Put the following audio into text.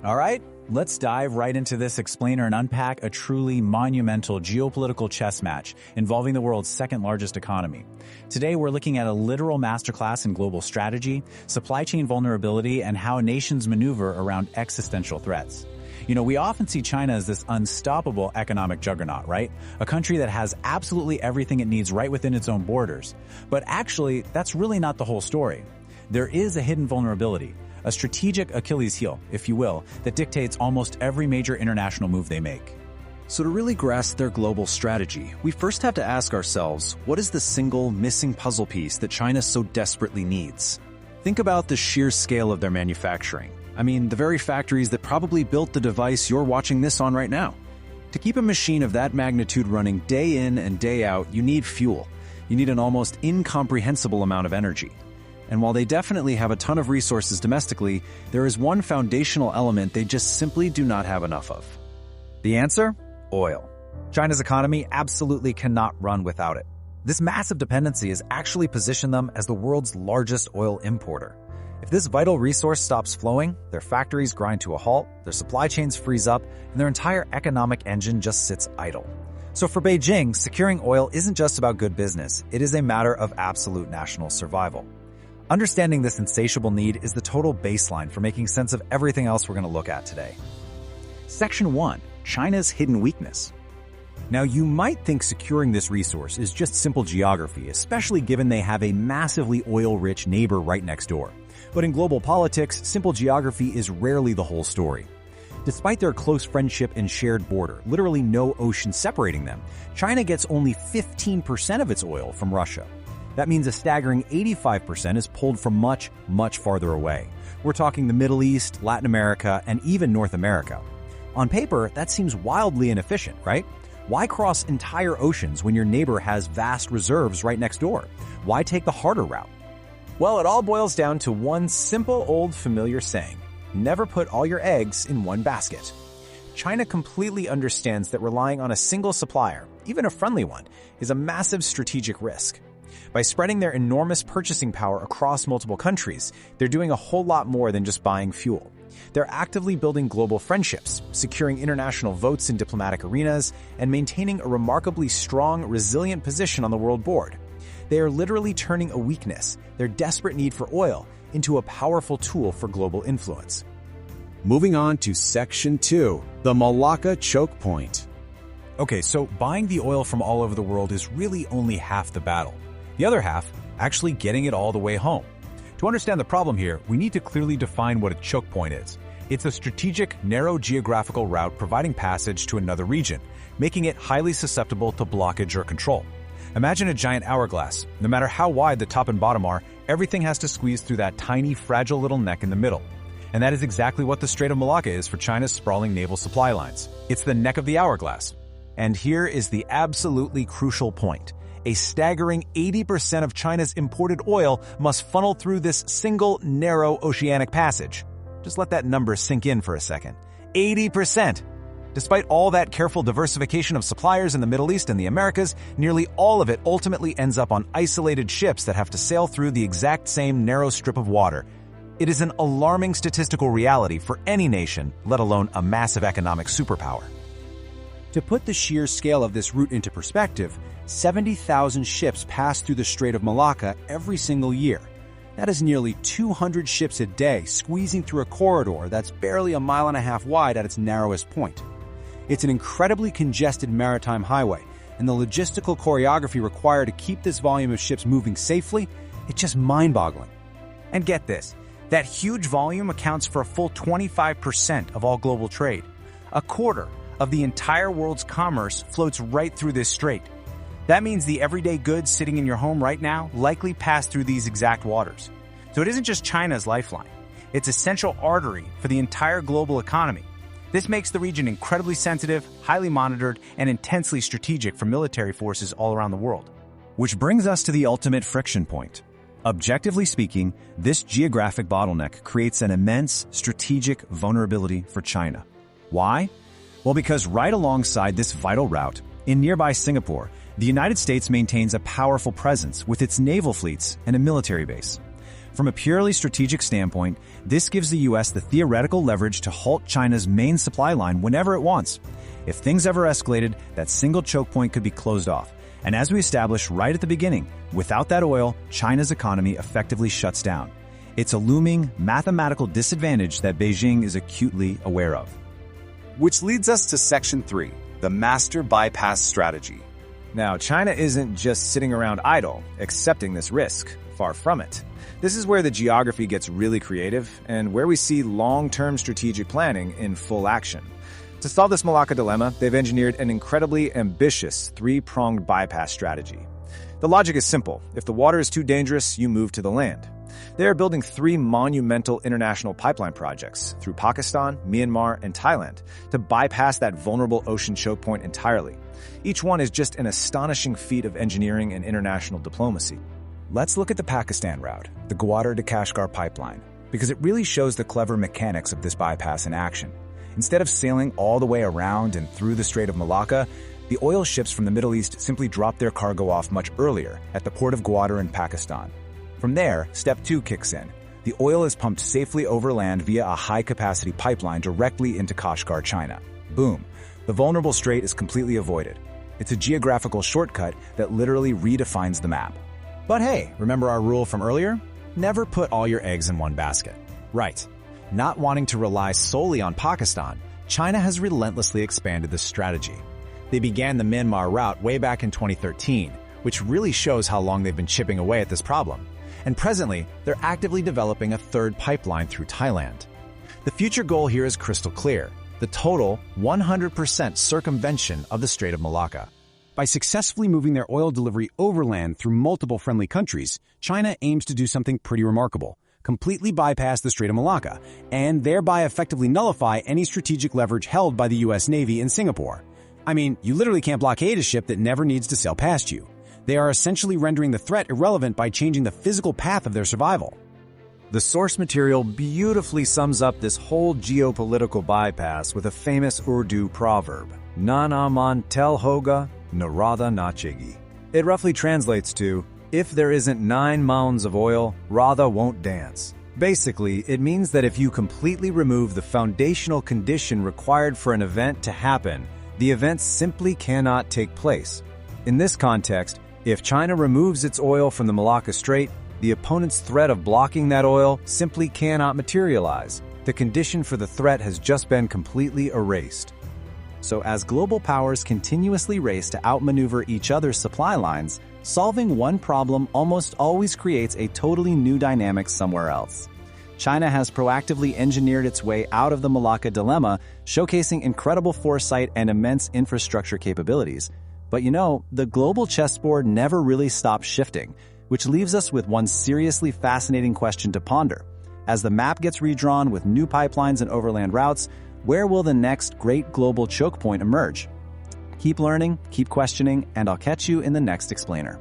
All right, let's dive right into this explainer and unpack a truly monumental geopolitical chess match involving the world's second largest economy. Today, we're looking at a literal masterclass in global strategy, supply chain vulnerability, and how nations maneuver around existential threats. We often see China as this unstoppable economic juggernaut, right? A country that has absolutely everything it needs right within its own borders. But actually, that's really not the whole story. There is a hidden vulnerability, a strategic Achilles heel, if you will, that dictates almost every major international move they make. So to really grasp their global strategy, we first have to ask ourselves, what is the single missing puzzle piece that China so desperately needs? Think about the sheer scale of their manufacturing. I mean, the very factories that probably built the device you're watching this on right now. To keep a machine of that magnitude running day in and day out, you need fuel. You need an almost incomprehensible amount of energy. And while they definitely have a ton of resources domestically, there is one foundational element they just simply do not have enough of. The answer? Oil. China's economy absolutely cannot run without it. This massive dependency has actually positioned them as the world's largest oil importer. If this vital resource stops flowing, their factories grind to a halt, their supply chains freeze up, and their entire economic engine just sits idle. So for Beijing, securing oil isn't just about good business, it is a matter of absolute national survival. Understanding this insatiable need is the total baseline for making sense of everything else we're going to look at today. Section 1. China's hidden weakness. Now, you might think securing this resource is just simple geography, especially given they have a massively oil-rich neighbor right next door. But in global politics, simple geography is rarely the whole story. Despite their close friendship and shared border, literally no ocean separating them, China gets only 15% of its oil from Russia. That means a staggering 85% is pulled from much, much farther away. We're talking the Middle East, Latin America, and even North America. On paper, that seems wildly inefficient, right? Why cross entire oceans when your neighbor has vast reserves right next door? Why take the harder route? Well, it all boils down to one simple old familiar saying: never put all your eggs in one basket. China completely understands that relying on a single supplier, even a friendly one, is a massive strategic risk. By spreading their enormous purchasing power across multiple countries, they're doing a whole lot more than just buying fuel. They're actively building global friendships, securing international votes in diplomatic arenas, and maintaining a remarkably strong, resilient position on the world board. They are literally turning a weakness, their desperate need for oil, into a powerful tool for global influence. Moving on to Section 2, the Malacca Chokepoint. Okay, so buying the oil from all over the world is really only half the battle. The other half, actually getting it all the way home. To understand the problem here, we need to clearly define what a choke point is. It's a strategic, narrow geographical route providing passage to another region, making it highly susceptible to blockage or control. Imagine a giant hourglass. No matter how wide the top and bottom are, everything has to squeeze through that tiny, fragile little neck in the middle. And that is exactly what the Strait of Malacca is for China's sprawling naval supply lines. It's the neck of the hourglass. And here is the absolutely crucial point. A staggering 80% of China's imported oil must funnel through this single, narrow oceanic passage. Just let that number sink in for a second. 80%! Despite all that careful diversification of suppliers in the Middle East and the Americas, nearly all of it ultimately ends up on isolated ships that have to sail through the exact same narrow strip of water. It is an alarming statistical reality for any nation, let alone a massive economic superpower. To put the sheer scale of this route into perspective, 70,000 ships pass through the Strait of Malacca every single year. That is nearly 200 ships a day squeezing through a corridor that's barely a mile and a half wide at its narrowest point. It's an incredibly congested maritime highway, and the logistical choreography required to keep this volume of ships moving safely, it's just mind-boggling. And get this, that huge volume accounts for a full 25% of all global trade. A quarter of the entire world's commerce floats right through this strait. That means the everyday goods sitting in your home right now likely pass through these exact waters. So it isn't just China's lifeline. It's a central artery for the entire global economy. This makes the region incredibly sensitive, highly monitored, and intensely strategic for military forces all around the world. Which brings us to the ultimate friction point. Objectively speaking, this geographic bottleneck creates an immense strategic vulnerability for China. Why? Well, because right alongside this vital route, in nearby Singapore, the United States maintains a powerful presence with its naval fleets and a military base. From a purely strategic standpoint, this gives the US the theoretical leverage to halt China's main supply line whenever it wants. If things ever escalated, that single choke point could be closed off. And as we established right at the beginning, without that oil, China's economy effectively shuts down. It's a looming mathematical disadvantage that Beijing is acutely aware of. Which leads us to Section 3, the Master Bypass Strategy. Now, China isn't just sitting around idle, accepting this risk. Far from it. This is where the geography gets really creative and where we see long-term strategic planning in full action. To solve this Malacca dilemma, they've engineered an incredibly ambitious three-pronged bypass strategy. The logic is simple. If the water is too dangerous, you move to the land. They are building 3 monumental international pipeline projects through Pakistan, Myanmar, and Thailand to bypass that vulnerable ocean choke point entirely. Each one is just an astonishing feat of engineering and international diplomacy. Let's look at the Pakistan route, the Gwadar to Kashgar pipeline, because it really shows the clever mechanics of this bypass in action. Instead of sailing all the way around and through the Strait of Malacca, the oil ships from the Middle East simply drop their cargo off much earlier at the port of Gwadar in Pakistan. From there, step 2 kicks in. The oil is pumped safely over land via a high-capacity pipeline directly into Kashgar, China. Boom. The vulnerable strait is completely avoided. It's a geographical shortcut that literally redefines the map. But hey, remember our rule from earlier? Never put all your eggs in one basket. Right. Not wanting to rely solely on Pakistan, China has relentlessly expanded this strategy. They began the Myanmar route way back in 2013, which really shows how long they've been chipping away at this problem. And presently, they're actively developing a third pipeline through Thailand. The future goal here is crystal clear: the total 100% circumvention of the Strait of Malacca. By successfully moving their oil delivery overland through multiple friendly countries, China aims to do something pretty remarkable: completely bypass the Strait of Malacca, and thereby effectively nullify any strategic leverage held by the US Navy in Singapore. I mean, you literally can't blockade a ship that never needs to sail past you. They are essentially rendering the threat irrelevant by changing the physical path of their survival. The source material beautifully sums up this whole geopolitical bypass with a famous Urdu proverb: "Na aman tel hoga, narada nachegi." It roughly translates to, "If there isn't 9 mounds of oil, Radha won't dance." Basically, it means that if you completely remove the foundational condition required for an event to happen, the event simply cannot take place. In this context, if China removes its oil from the Malacca Strait, the opponent's threat of blocking that oil simply cannot materialize. The condition for the threat has just been completely erased. So as global powers continuously race to outmaneuver each other's supply lines, solving one problem almost always creates a totally new dynamic somewhere else. China has proactively engineered its way out of the Malacca dilemma, showcasing incredible foresight and immense infrastructure capabilities. But the global chessboard never really stops shifting, which leaves us with one seriously fascinating question to ponder. As the map gets redrawn with new pipelines and overland routes, where will the next great global choke point emerge? Keep learning, keep questioning, and I'll catch you in the next explainer.